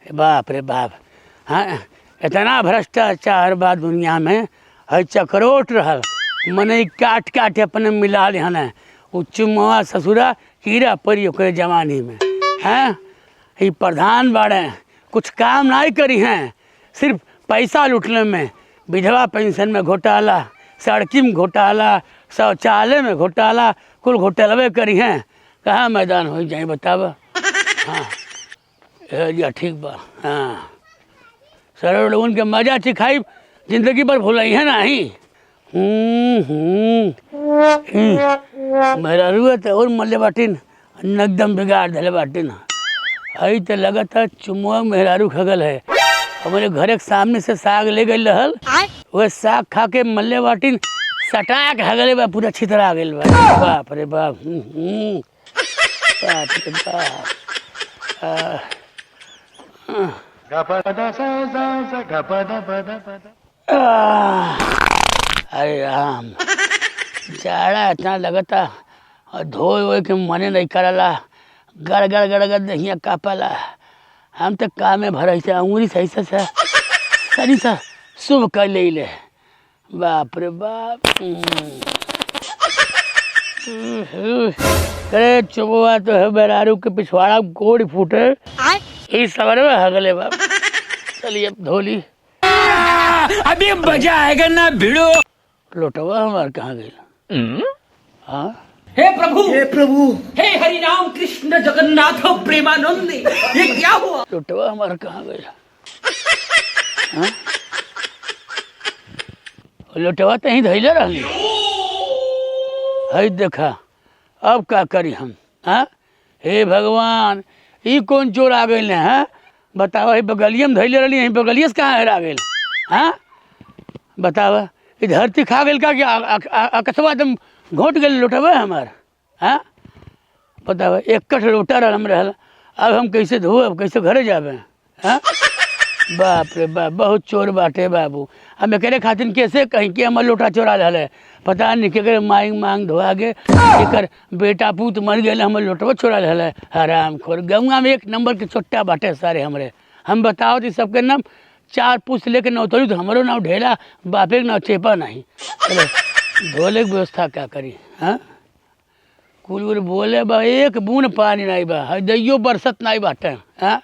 बाप रे बाप। हाँ, इतना भ्रष्टाचार बा दुनिया में। है चक्रोट रहल मने काट काट अपने मिला हन। उ चुम्मा ससुरा कीड़ा पड़ी ओकरे जवानी में। हैं ये प्रधान बाड़े कुछ काम नहीं करी हैं, सिर्फ पैसा लुटने में। विधवा पेंशन में घोटाला, सड़की में घोटाला, शौचालय में घोटाला, कुल घोटालवे करी हैं। कहाँ मैदान हो जाए बताब। हाँ या ठीक बा। हाँ सर लोगन के मजा चिखाई जिंदगी भर भूल है नहीं। मेरा रुआ और मल्ले बाटिन एकदम बिगाड़ धले बाटिन। अई तो लगत है चुमुआ मेहरारू खगल है। हमारे घर के सामने से साग ले गई रहल, वह साग खा के मल्ले बाटिन सटा के हगले बा पूरा छितरा गई बा। बाप रे बाप। बाप रे बाप। अरे राम जाड़ा इतना लगता और धोए वोए के मने नहीं करला। गड़ गड़ गड़ गड़ दहिया कापला। हम तो काम में भर से अंगूरी सही से सही से शुभ कर ले। बाप रे बाप। अरे चुबुआ तो है बेरारू के पिछवाड़ा गोड़ फूटे इस सवर में हगले बाप। चलिए अब धोली अभी मजा आएगा ना भिड़ो। लोटवा हमार कहाँ गई। हाँ हे प्रभु हे हरि राम कृष्ण जगन्नाथ प्रेमानंद ये क्या हुआ। लोटवा हमारा कहाँ गई। हाँ? लोटवा तो ही धैले रही है। देखा अब क्या करी हम। हाँ हे भगवान ये कौन चोर आ गए ने। हाँ बतावा बगलिया में धैले रही बगलिया से कहाँ हरा गए। हाँ बतावा ये धरती खा गई का कि अकस्मा एकदम घोट गए लोटवा हमार। हाँ बतावा एक कट लोटा हम रहल। अब हम कैसे धोब कैसे घरे जाबे। हाँ बाप रे बाप बहुत चोर बाटे बाबू। हम एकरे खातिर कैसे कहीं कि हमार लोटा चोरा है। पता नहीं के मांग मांग धोआ गे एक बेटा पूत मर गए हमार लोटवा चोरा है। हराम खोर गंगा में एक नंबर के चोट्टा बाटे सारे हमरे। हम बताओ तो सबके नाम चार पूछ लेके नौतरी तो हमारो नाम ढेला बापे के नाम चेपा नहीं। चलो धोले की व्यवस्था क्या करी। हाँ कुल बोले बा एक बूंद पानी नहीं बा दैयो बरसत नहीं बाटे। हाँ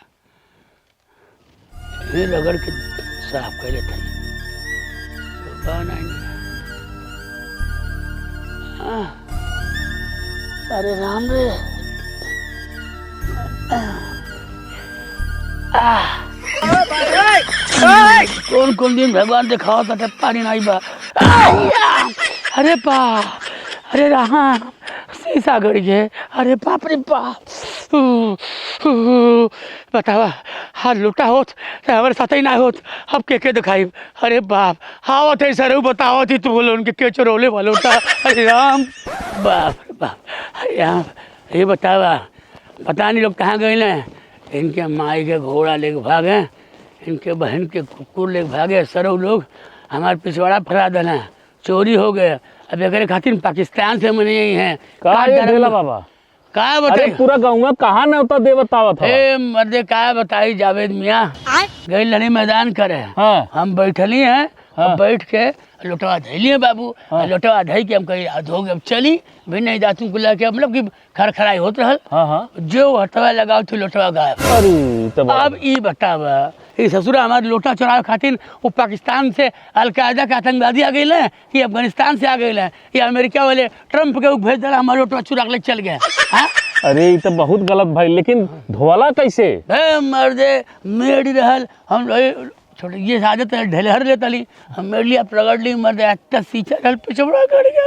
ये रगड़ के साफ कर लेते हैं नहीं। अरे राम रे कौन कौन दिन भगवान दिखाओ था पानी नहीं बा। अरे बाप अरे राम शीशा गड़ गए। अरे बाप रे बाप। बतावा हाँ लुटा होत हमारे साथ ही ना होत अब के दिखाई। अरे बाप हाँ थे सर बताओ थी तू बोलो उनके के चोरोले वाले उठा। अरे राम बाप रे बाप। अरे राम ये बतावा पता नहीं लोग कहाँ गए ना। इनके माई के घोड़ा लेके भागे, इनके बहन के कुकुर लेके भागे। सरो लोग हमारे पिछवाड़ा फरा देना चोरी हो गए। अब एक खातिर पाकिस्तान से मने यही है बाबा का बताई पूरा गाँव में कहाँ न्योता दे बतावा था। मर्दे का बताई जावेद मियाँ गई लड़ी मैदान करे। हाँ। हम बैठली हैं। हाँ। बैठ के लोटवा धैलिए बाबू। हाँ। लोटवा धई के हम कही धो के अब चली भी नहीं दातू को लेके मतलब कि खड़खड़ाई होत रहल। हाँ हाँ। जो हथवा लगाओ थी लोटवा गायब। अब ई बतावा ये ससुरा हमारे लोटा चुरावे खातिर वो पाकिस्तान से अलकायदा के आतंकवादी आ गए हैं कि अफगानिस्तान से आ गए हैं या अमेरिका वाले ट्रंप के भेज दिला हमारे लोटवा चुरा के चल गए। हाँ अरे ये तो बहुत गलत भाई लेकिन धोवाला कैसे। मर्दे मेरी रहल हम छोटे ये आदत है ढेलहर लेता ली हम मेरे लिए प्रगड़ ली मर्दे अच्छा सींचा रहल पिछड़ा कर गया।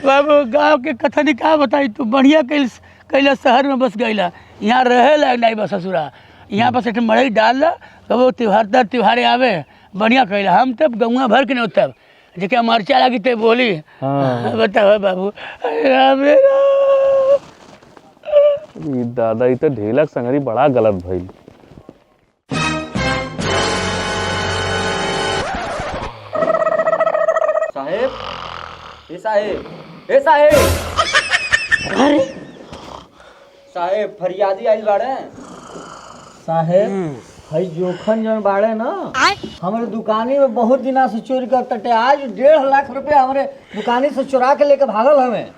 बाबू गाँव के कथनी का बताई तू बढ़िया कैला शहर में बस गईला यहाँ रहे लायक नहीं बस ससुरा। यहाँ बस एक मड़ई डाल ला कबो त्योहार तर त्योहारे आवे बढ़िया कैला। हम तब गौवा भर के नहीं तब जेके मरचा लगी ते बोली। हाँ। बताओ बाबू दादा ये तो ढेलक संगरी बड़ा गलत भइल। साहेब साहेब फरियादी आइल बाड़े। साहेब हई जोखन जन बाड़े ना हमारे दुकानी में बहुत दिना से चोरी करते आज 1.5 लाख रुपए हमारे दुकानी से चुरा के लेके भागल हमें।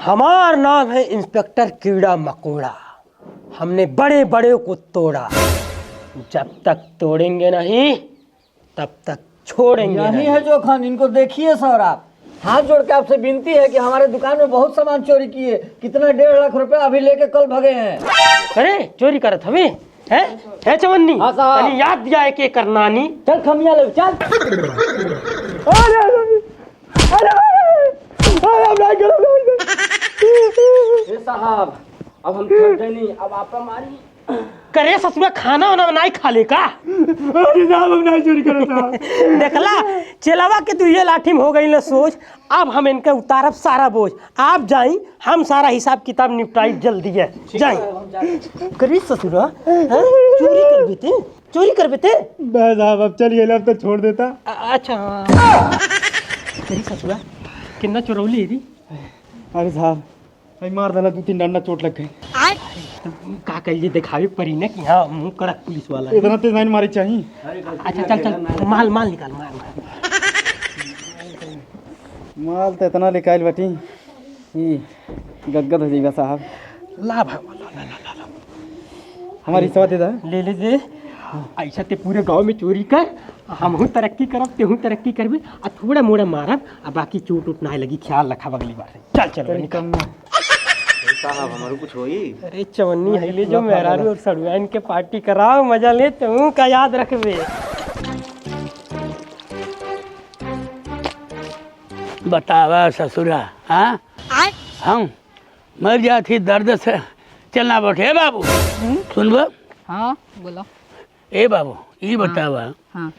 हमार नाम है इंस्पेक्टर कीड़ा मकोड़ा। हमने बड़े बड़े को तोड़ा, जब तक तोड़ेंगे नहीं तब तक छोड़ेंगे यही नहीं। है जोखन, इनको देखिए सर आप। हाथ जोड़ के आपसे विनती है कि हमारे दुकान में बहुत सामान चोरी किए, कितना 1.5 लाख रुपए अभी लेके कल भगे हैं। अरे चोरी करत हमें है चवन्नी। हाँ साहब। तनी याद दिया है कि करनानी। चल खमिया ले चल। साहब अब हम थक गए नहीं, अब आप हमारी करे ससुरा खाना वाना बनाई खा ले का। अरे साहब हम नहीं चोरी करो साहब। देखला चेलावा के तू ये लाठी में हो गई ना सोच। अब हम इनके उतारब सारा बोझ। आप जाई, हम सारा हिसाब किताब निपटाई जल्दी है। जाई करी ससुरा चोरी कर बेते, चोरी कर बेते। बस साहब अब चलिए, अब तो छोड़ देता। अच्छा करी ससुरा कितना चोरौली री। अरे साहब मार डाला, 2-3 डंडा चोट लग गई। का कहिए दिखावे पड़ी ना कि हाँ मुंह कड़क पुलिस वाला है। इतना तेज नहीं मारी चाहिए। अच्छा चल चल माल माल निकाल माल। माल तो इतना निकाल बटी गदगद हो जाएगा साहब। ला हमारी सवा दे दा। ले ले दे। ऐसा ते पूरे गांव में चोरी कर, हमहू तरक्की करब तेहू तरक्की करबे, आ थोड़ा मोड़ा मारब, आ बाकी चोट उट ना लगी। ख्याल रखा अगली बार। चल चल निकल साहब हमारे कुछ होई। अरे चवन्नी है ले जो मेहरारू और सड़ुआन के पार्टी कराओ, मजा ले तू का याद रखबे। बतावा ससुरा, हाँ हम मर जाती दर्द से चलना बैठे बाबू। सुनबो। हाँ बोलो। ए बाबू ये बतावा, हाँ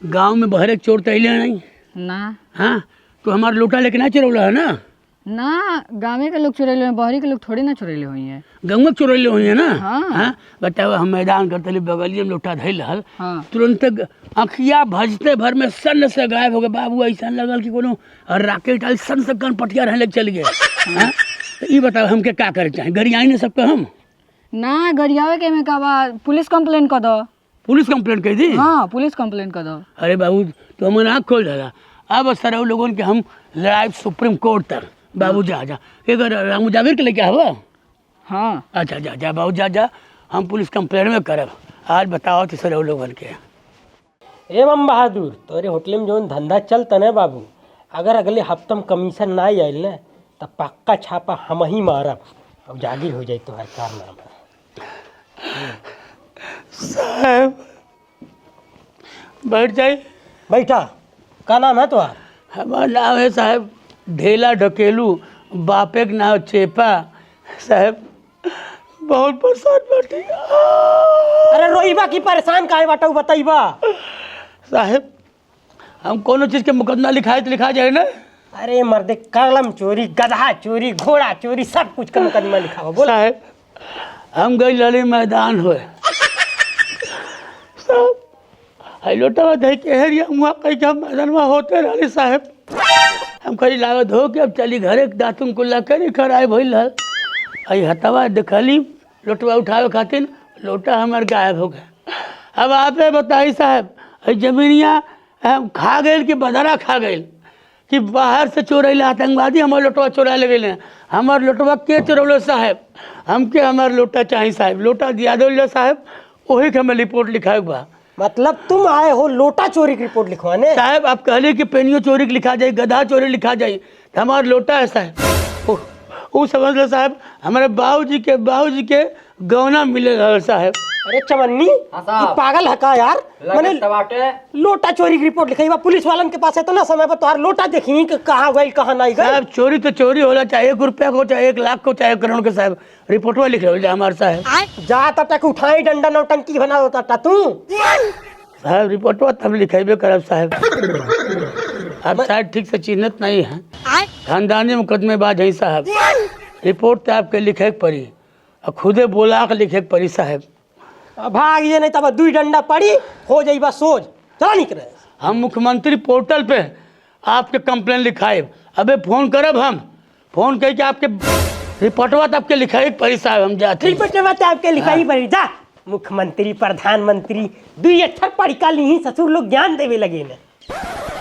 गांव में बहरे चोर तो अइले नहीं। ना हाँ तो हमारा लोटा लेके ना चुरौला है ना। ना गाँव के लोग चुरैले हैं, बहरी के लोग थोड़ी ना चुरैले हुई हैं। गाँव में चुरौले हुई है ना। हाँ। बतावा हम मैदान करते बगलिए में लोटा धैल रहल, हाँ। तुरंत अखिया भजते भर में सन से गायब हो गए। बाबू ऐसा लगल कि कोनो राकेट आयल सन से गन पटिया रहने लग चल गए। हाँ तो ये बताओ हमके क्या करे चाहे, गरियाई ने सबके हम ना गरियावे के में का बा, पुलिस कंप्लेन कर दो। पुलिस कंप्लेंट कर दी। हाँ पुलिस कंप्लेन कर दो। अरे बाबू तो हमारे आँख खोल डाला। अब सारा लोगों के हम लड़ाई सुप्रीम कोर्ट तक। बाबू जा जा एक रामू जागीर के लेके आवा। हाँ अच्छा जा जा बाबू जा जा, हम पुलिस कंप्लेंट में करब। आज बताओ तो सारे लोगन के। एवं बहादुर तोरे होटल में जो धंधा चलता ना बाबू, अगर अगले हफ्ते में कमीशन ना आयल ना तो पक्का छापा हम ही मारब। अब जागीर हो जाए तो हर कारनामा। साहब बैठ जाइए। बैठा। का नाम है तुम्हारा? हमारा नाम है साहब ढेला ढकेलू, बापे के नाम चेपा। साहब बहुत परेशान बैठी। अरे रोईबा की परेशान काहे बाटू बताइबा। साहब हम कोनो चीज़ के मुकदमा लिखाए तो लिखा जाए ना। अरे मर्दे कलम चोरी, गधा चोरी, घोड़ा चोरी, सब कुछ का मुकदमा लिखा हो। बोला साहब हम गई लड़ी मैदान हुए साहब, लोटा दे के हेरिया मुआ कहीं के हम मैदान में होते रहे साहब। हम कहीं लागत हो कि अब चली घरे दातुन कुल्ला करी खराय भइल हल। आई हतवा देखली लोटवा उठावे खातिर, लोटा हमार गायब हो गए। अब आपे बताई साहब, जमीनिया हम खा गए कि बदरा खा गए कि बाहर से चोरैले आतंकवादी हमारे लोटवा चोरा ले गए। हमार लोटवा के चोरौलो साहब, हमके हमार लोटा चाहिए साहब। लोटा दिया दो साहब, वही के हमें रिपोर्ट लिखाए बा। मतलब तुम आए हो लोटा चोरी की रिपोर्ट लिखवाने? साहब आप कहले कि पेनियो चोरी की लिखा जाए, गधा चोरी लिखा जाए, तो हमारा लोटा है साहब। वो समझ लो साहब, हमारे बाबूजी के गौना मिले रहा साहब। अरे चवन्नी ये पागल है का यार? मैंने लोटा चोरी की रिपोर्ट लिखाई बा, पुलिस वालन के पास है तो ना समय पर तुम्हारा लोटा देखी कि कहाँ गई कहाँ नहीं गई। साहब चोरी तो चोरी होला, चाहे 1 रुपया को, चाहे 1 लाख को, चाहे 1 करोड़ के साहब। रिपोर्टवा लिख रहे हो हमारे साहब। जा तक उठाई डंडा नौटंकी बना होता था तू। साहब रिपोर्टवा तब लिखेबे करब साहब। आप शायद ठीक से चिन्हत नहीं है, खानदानी मुकदमेबाज है साहब। रिपोर्ट तो आपके लिखे के पड़ी और खुदे बोला के लिखे के पड़ी साहब। भाग ये नहीं तब 2 डंडा पड़ी हो जाई बस सोच। चला निकले। हम मुख्यमंत्री पोर्टल पे आपके कंप्लेन लिखाए। अबे फोन करब, हम फोन करके आपके रिपोर्टवा तो आपके लिखाई पड़ी साहब। हम जाते रिपोर्ट में आपके लिखाई पड़ी। जा मुख्यमंत्री प्रधानमंत्री दुई अक्षर पढ़ का ली ससुर लोग ज्ञान देवे लगे न।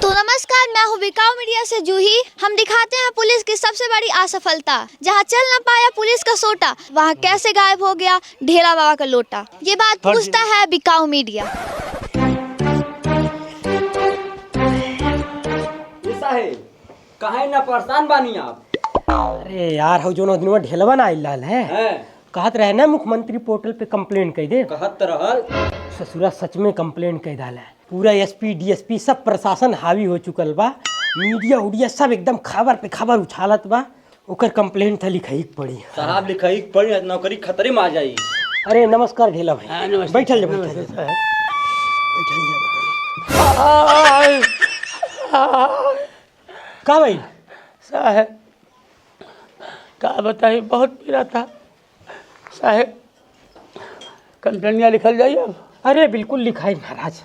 तो नमस्कार, मैं हूँ बिकाऊ मीडिया से जूही। हम दिखाते हैं पुलिस की सबसे बड़ी असफलता। जहाँ चल न पाया पुलिस का सोटा, वहाँ कैसे गायब हो गया ढेला बाबा का लोटा। ये बात पूछता है बिकाऊ मीडिया। कहे ना परेशान बानी आप? अरे यार हो जो दिन ढेलवा ना आइल है कहत रहे ना मुख्यमंत्री पोर्टल पे कंप्लेंट कर दे। कहत रहल ससुरा सच में कंप्लेंट कर डाला है। पूरा एसपी डीएसपी सब प्रशासन हावी हो चुकल बा। मीडिया उडिया सब एकदम खबर पे खबर उछालत बा। ओकर कंप्लेंट था लिखाई पड़ी। साहब लिखाई पड़ी नौकरी खतरे में आ जाई। अरे नमस्कार ढेला भाई। हाँ, नमस्ते। बैठल जा का भाई साहब का बताइए, बहुत पीड़ा था साहब। कंप्लेनिया लिखल जाइए अब। अरे बिल्कुल लिखाई महाराज।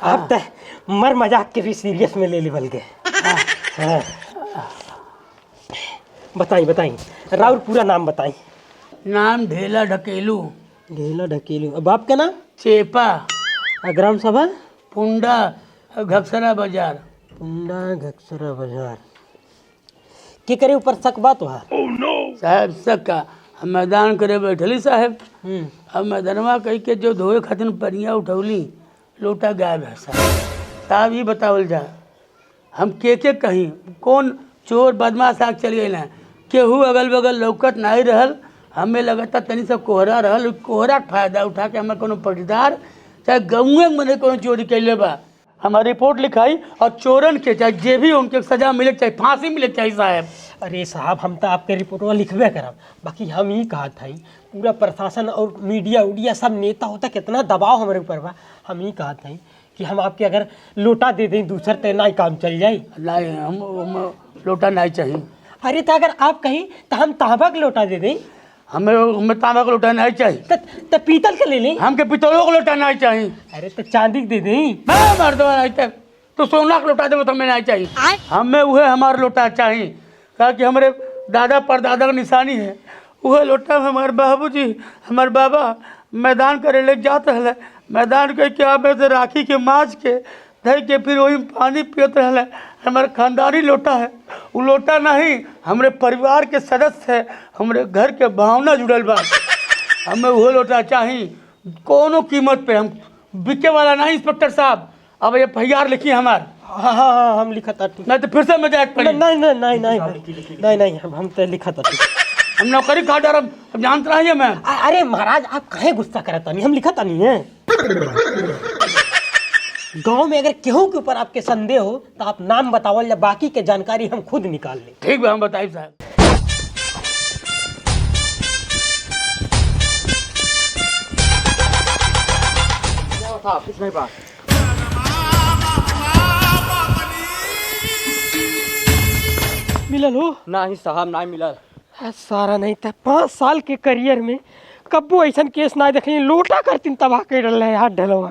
आप तो मर मजाक के भी सीरियस में ले लेवल के। बताई बताई राउर पूरा नाम बताई। नाम ढेला ढकेलू। ढेला ढकेलू। अब आपका नाम? चेपा। ग्राम सभा पुंडा घक्सरा बाजार। पुंडा घक्सरा बाजार। के करे ऊपर शक बात वहाँ? साहब सक्का हम मैदान करे बैठली साहब। अब मैदानवा कही के जो धोए खातिर पनिया उठौली लोटा गायब है साहब ये बतावल जा हम के कहीं कौन चोर बदमाश आग चल गए ना। केहू अगल बगल लौकत नहीं रहल। हमें लगता तनी सा कोहरा रहल। कोहरा का फायदा उठा के हमें कोनो पटीदार चाहे गाँव में कोनो चोरी कैले बा हमारी रिपोर्ट लिखाई और चोरन के चाहे जे भी उनके सजा मिले चाहे फांसी मिले चाहिए साहब। अरे साहब हम तो आपके रिपोर्टवा लिखबे करब। बाकी हम ही कहा था पूरा प्रशासन और मीडिया उडिया सब नेता होता कितना दबाव हमारे ऊपर बा। हम ही कहा था कि हम आपके अगर लोटा दे दें दूसर तो ना काम चल जाए। नहीं हम लोटा नहीं चाहिए। अरे तो अगर आप कहीं तो हम तांबा का लोटा दे दें। हमें तांबा का लोटा नहीं चाहिए। तो पीतल के ले लें। हमके पितलों का लोटा नहीं चाहिए। अरे तो चांदी के दे दें। मैं मर्दवा नहीं तक तो सोना का लोटा देवो तो हमें नहीं चाहिए। हमें वह हमारा लोटा चाहिए कहा कि हमारे दादा परदादा का निशानी है। वह लोटा में हमारे बाबूजी हमारे बाबा मैदान करे ले जाते रहे। मैदान के क्या में से राखी के माछ के धई के फिर वही पानी पियत रहे। हमारे खानदानी लोटा है। वो लोटा नहीं हमारे परिवार के सदस्य है। हमारे घर के भावना जुड़ल बा। हमें वह लोटा चाहिए कोनो कीमत पे। हम बिके वाला नहीं इंस्पेक्टर साहब। अब ये FIR लिखी हमार। हाँ हाँ हाँ हम लिखा था। नहीं तो फिर से मैं जाए नहीं नहीं नहीं नहीं नहीं नहीं हम तो लिखा था। हम नौकरी खा डर हम जानते रहिए मैं। अरे महाराज आप काहे गुस्सा करता नहीं? हम लिखा था नहीं है। गांव में अगर केहू के ऊपर आपके संदेह हो तो आप नाम बतावल या बाकी के जानकारी हम खुद निकाल लें। ठीक है हम बताइए साहब। ऑफिस में बात मिलल हो? ना ही साहब ना मिलल। सारा नहीं था 5 साल के करियर में कब्बो ऐसा केस ना देखली। लोटा करतीन तबाह कर रहा है हाथ ढलवा।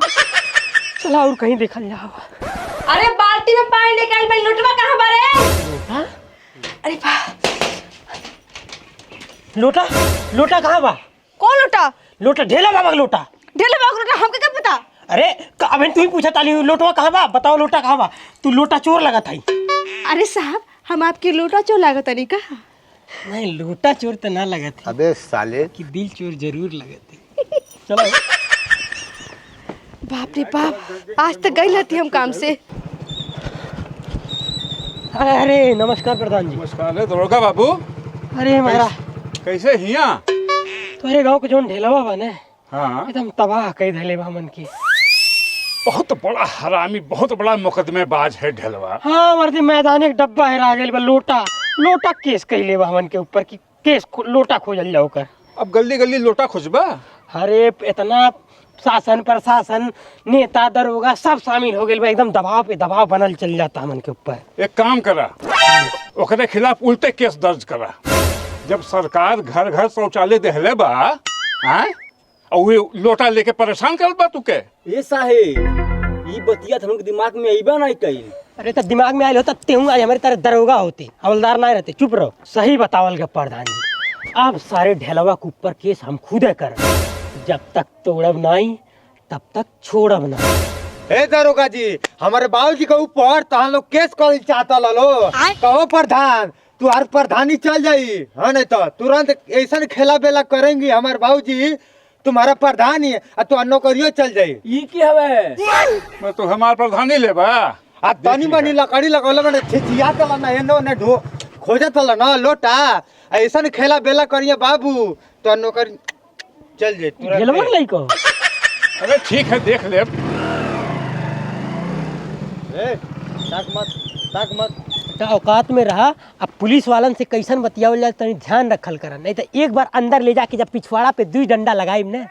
चला और कहीं देखल जाओ। अरे बाल्टी में पानी निकाल भाई। लुटवा कहाँ बारे? अरे लोटा लोटा कहाँ बा? कौन लुटा? लोटा ढेला बाबा का लोटा। ढेले बाग लुटा हमके क्या पता? अरे अबे तू ही पूछा ताली लोटवा कहाँ बा? बताओ लोटा कहाँ बा? तू लोटा चोर लगा था। अरे साहब हम आपके लोटा चोर लागत नहीं का? नहीं लोटा चोर तो ना लगा था। अबे साले कि दिल चोर जरूर लगे थे। चलो बाप रे बाप आज तक गई रहती हम काम से। अरे नमस्कार प्रधान जी। नमस्कार दरोगा बाबू। अरे हमारा कैसे हिया? तुम्हारे गांव के जोन ढेलवा बने हाँ एकदम तबाह कई धैले बा मन की। बहुत बड़ा हरामी बहुत बड़ा मुकदमेबाज है ढेलवा। हाँ मर्दी मैदान एक डब्बा है रागेल बा। लोटा लोटा केस कैले बा हमन के ऊपर की केस लोटा खोजल जाओ कर। अब गली गली लोटा खोजबा? अरे इतना शासन प्रशासन नेता दरोगा सब शामिल हो गए बा। एकदम दबाव पे दबाव बनल चल जाता हमन के ऊपर। एक काम करा ओकरे खिलाफ उल्टे केस दर्ज करा। जब सरकार घर घर शौचालय देहले बा हाँ और वे लोटा लेके परेशान करत बा तुके। ए साहेब ई बतिया हमके दिमाग में आइबा नहीं कइल। अरे तो दिमाग में आयल होता तेहू आज हमारे तरह दरोगा होते हवलदार ना रहते। चुप रहो। सही बतावल के प्रधान जी। अब सारे ढेलवा के ऊपर केस हम खुदे कर जब तक तोड़ब नहीं तब तक छोड़ब नहीं। हे दरोगा जी, हमारे बाबूजी के ऊपर तो हम लोग केस कर चाहता लो। कहो प्रधान, तुहार प्रधानी चल जाई, हाँ नहीं तो तुरंत ऐसा खेला बेला करेंगी हमारे बाबूजी, तुम्हारा प्रधान ही है और तुम्हारा नौकरियों चल जाई। ये की हवे मैं तो हमार प्रधानी लेबा आ तनी बनी लकड़ी लगौले मैंने छिचिया तला ना एनो ने ढो खोजे तला ना लोटा, ऐसा खेला बेला करिए बाबू तो नौकरी चल जाए तुरंत। ढेलवा लई को अरे ठीक है देख ले। ताक मत बेटा औकात में रहा। अब पुलिस वालन से कैसन बतियावल जाए तनी ध्यान रखल कर, नहीं तो एक बार अंदर ले जाके जब पिछवाड़ा पे 2 डंडा लगाइब ने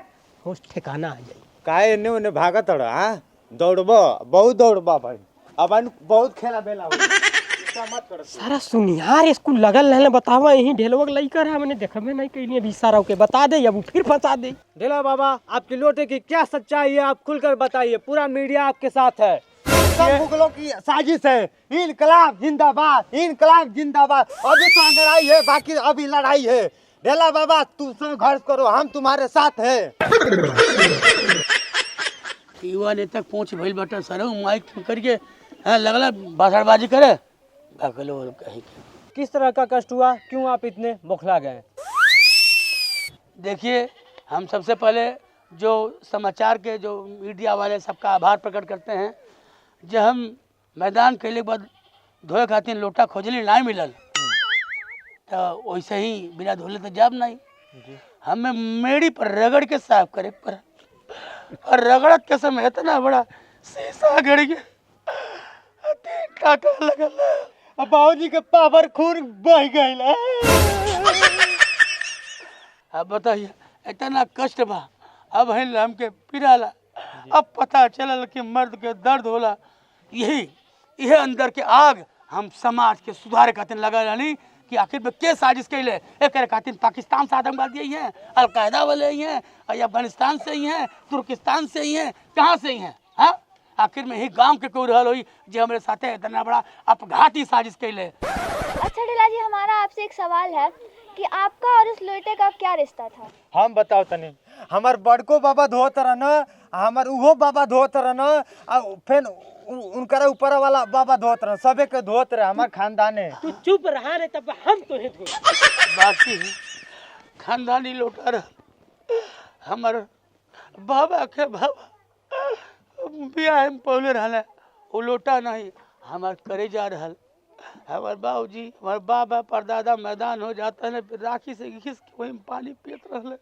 होश ठिकाना आ जाई। काहे एने ओने भागत रहा, हां दौड़बो बहुत दौड़बा भाई, अब बहुत खेला बेला मत कर। सारा सुनियार स्कूल लगल रहले, बतावा यही ढेलवा लई कर हमने देखबे नहीं कइले भी सारा के बता दे, अब फिर फंसा दे। ढेला बाबा, आपकी लोटे की क्या सच्चाई है आप खुलकर बताइए, पूरा मीडिया आपके साथ है। सब मुगलों की साजिश है। इनकलाब जिंदाबाद, इनकलाब जिंदाबाद। अभी तो लड़ाई है, बाकी अभी लड़ाई है। ढेला बाबा तुम संघर्ष करो, हम तुम्हारे साथ हैं। युवा नेता पहुंच भइल बाटा सर माइक करके हाँ लगला भाषणबाजी करे भागलो कहीं के। किस तरह का कष्ट हुआ, क्यों आप इतने बौखला गए? देखिए, हम सबसे पहले जो समाचार के जो मीडिया वाले सबका आभार प्रकट करते हैं। जब हम मैदान कैले के बाद धोए खातिर लोटा खोजली नहीं मिलल, तो वैसे ही बिना धोले तो जब नहीं हमें मेड़ी पर रगड़ के साफ करे पर, और रगड़त के समय इतना बड़ा शीशा गड़ गया, टाका लगल, बाबूजी के पावर खून बह गइल। अब बताइए इतना कष्ट बा, अब है हमके पिराला, अब पता चलल कि मर्द के दर्द होला। यही अंदर के आग हम समाज के सुधार खातिर लगा रही कि आखिर में के साजिश कैले। एक खातिर पाकिस्तान से आतंकवादी ही हैं, अलकायदा वाले ही हैं, अफगानिस्तान से ही हैं, तुर्किस्तान से ही हैं, कहाँ से ही हैं? हाँ, आखिर में ही गांव के कोई रहल हुई जो हमारे साथ इतना बड़ा अपघाती साजिश कैले। अच्छा ढेला जी, हमारा आपसे एक सवाल है कि आपका और इस लोटे का क्या रिश्ता था? हम बताओ तनी, हमार बड़को बाबा धोत रहन, हमार उहो बाबा धोत रहन, फिर उनकरा ऊपर वाला बाबा धोत रहन, सबे के धोत रहे, हमार खानदान है। तू चुप रहा रे, तब हम तो है धो बाकी खानदानी लोटा रह हमार बाबा के बाबा बियाह में पहले रहल, वो लोटा नहीं हमार करे जा रहल। हमार बाबूजी हमार बाबा परदादा मैदान हो जाता है, फिर राखी से घिस के वही में पानी पियत रहले।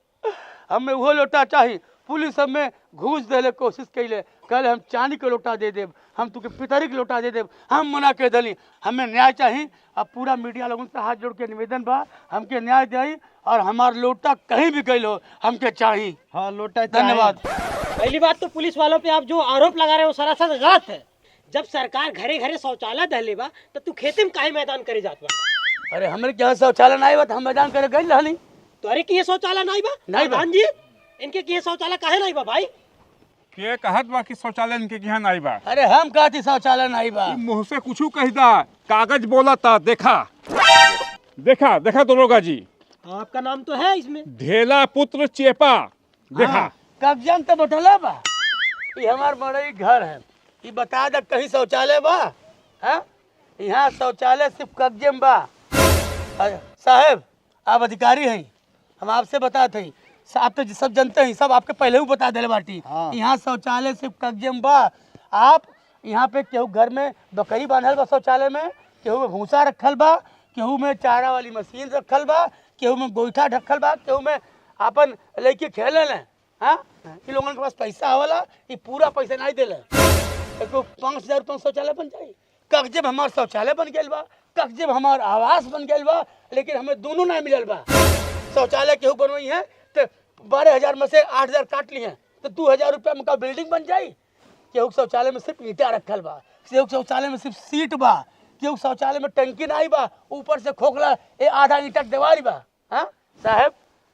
हमें वो लोटा चाहिए। पुलिस हमें घूस देले कोशिश कैले, कहले हम चांदी के लोटा दे देब, हम तुके पितरी के लोटा दे देब, हम मना कर दिली। हमें न्याय चाहिए। अब पूरा मीडिया लोगों से हाथ जोड़ के निवेदन बा, हमके न्याय दे और हमार लोटा कहीं भी गई हो हमके चाहिए। हाँ लोटा, धन्यवाद। पहली बात तो पुलिस वालों पे आप जो आरोप लगा रहे हो वो सरासर गलत है। जब सरकार घरे घरे शौचालय दहले बा तो तू खेते में काहे मैदान करे जात बा? अरे हमारे क्या शौचालय नहीं बा, हम मैदान करे गई रहनी। तो अरे की शौचालय नहीं बा? नहीं बा। जी इनके की शौचालय काहे नहीं बा भाई? के कहत बा कि शौचालय इनके यहाँ नहीं बा? अरे हम कहती शौचालय नहीं बा। ई मुँह से कुछ कह दा, कागज बोला था। देखा देखा देखा दरोगा जी, आपका नाम तो है इसमें। ढेला पुत्र चेपा। देखा कागजान तो बटला बा। ये हमार बड़े घर है, ये बता दे कहीं शौचालय बा? हाँ, यहाँ शौचालय सिर्फ कब्जे में बा। साहब आप अधिकारी हैं, हम आपसे बताते हैं, आप तो सब जानते हैं, सब आपके पहले ही बता दिले बाटी। यहाँ शौचालय सिर्फ कब्जे में बा। आप यहाँ पे केहू घर में बकरी बांधल बा, शौचालय में केहू में भूसा रखल बा, केहू में चारा वाली मशीन रखल बा, केहू में गोईठा ढकल बा, केहू में अपन लड़के खेले लें। हाँ, इन लोगों के पास पैसा आवला, ये पूरा पैसा नहीं दिले। 5,000 रुपये शौचालय बन जाए, कब्जे में हमार शौचालय बन गया बा, कब्जे में हमार आवास बन गया बा, लेकिन हमें दोनों नहीं मिलल बा। शौचालय केहू बनवाई है तो 12,000 में से 8,000 काट लिए, तो 2,000 रुपया में का बिल्डिंग बन जाई। केहू शौचालय में सिर्फ ईंटा रखल बा, केहू शौचालय में सिर्फ सीट बा, केहू शौचालय में टंकी नहीं बा, ऊपर से खोखला ये आधा ईंटा दीवार बा। हाँ साहब,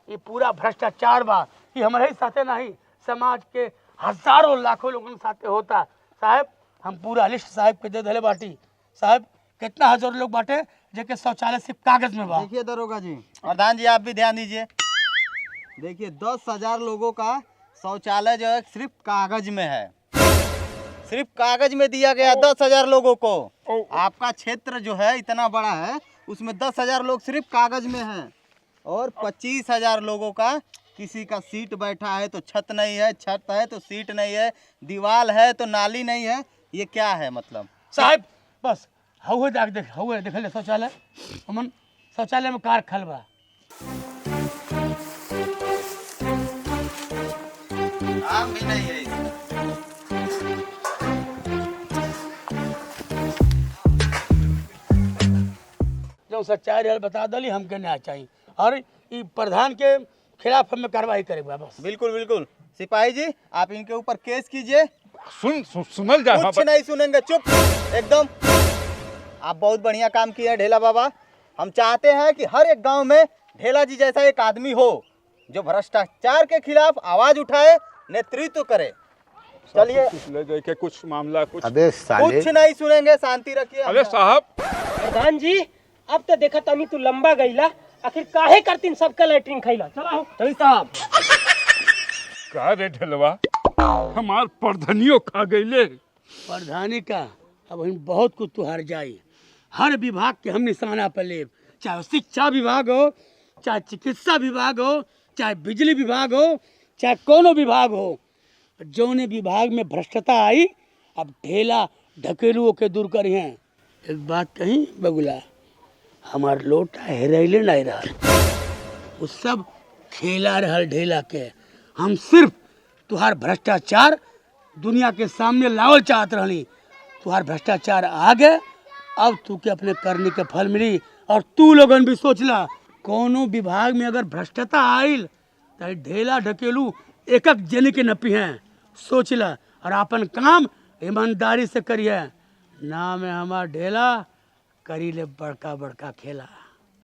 ये पूरा भ्रष्टाचार बा। ये हमारे साथे नहीं, समाज के हजारों लाखों लोगों के साथे होता। साहब हम पूरा लिस्ट साहब के दे दिले बाटी। साहब कितना हजारों लोग बाटे जेके शौचालय सिर्फ कागज में बा। देखिए दरोगा जी, प्रधान जी आप भी ध्यान दीजिए, देखिए 10,000 लोगों का शौचालय जो है सिर्फ कागज में है, सिर्फ कागज में दिया गया 10,000 लोगों को। आपका क्षेत्र जो है इतना बड़ा है, उसमें 10,000 लोग सिर्फ कागज में हैं, और 25,000 लोगों का किसी का सीट बैठा है तो छत नहीं है, छत है तो सीट नहीं है, दीवार है तो नाली नहीं है। ये क्या है मतलब? साहब बस हवे देख ले शौचालय, हमन शौचालय में कार खल बा। काम भी नहीं है इसमें। जो सच्चाई रहल बता दली हमके ना चाहिए, और ई प्रधान के खिलाफ हमें कार्रवाई करेगा बस। बिल्कुल बिल्कुल। सिपाही जी आप इनके ऊपर केस कीजिए। सुनल जा कुछ नहीं सुनेंगे, चुप एकदम। आप बहुत बढ़िया काम किए हैं ढेला बाबा। हम चाहते हैं कि हर एक गांव में ढेला जी जैसा एक आदमी हो जो भ्रष्टाचार के खिलाफ आवाज उठाए, नेतृत्व करे। चलिए ले जाए के कुछ मामला कुछ कुछ नहीं सुनेंगे, शांति रखिए। अरे साहब प्रधान जी अब तो देखा तनी तू लंबा गईला, आखिर काहे करतीन सबका लैट्रिन खैला। चला चली साहब। का रे ढेलवा, हमार प्रधानियों खा गईले। प्रधानी का अब हम बहुत कुछ तुहार जाई, हर विभाग के हम निशाना पर ले, चाहे शिक्षा विभाग हो, चाहे चिकित्सा विभाग हो, चाहे बिजली विभाग हो, चाहे कोनो विभाग हो। जौने विभाग में भ्रष्टता आई अब ढेला ढकेलुओं के दूर करी हैं। एक बात कहीं बगुला, हमार लोटा हेरैले नहीं रहा, वो सब खेला रहल ढेला के। हम सिर्फ तुहार भ्रष्टाचार दुनिया के सामने लावल चाहत रहनी। तुहार भ्रष्टाचार आ गए, अब तू के अपने करने के फल मिली। और तू लोगन भी सोचला, कोनो विभाग में अगर भ्रष्टता आइल तो ढेला ढकेलू एक एक जने के नपी हैं। सोचला और अपन काम ईमानदारी से करिए। नाम है हमार ढेला, करी ले बड़का बड़का खेला।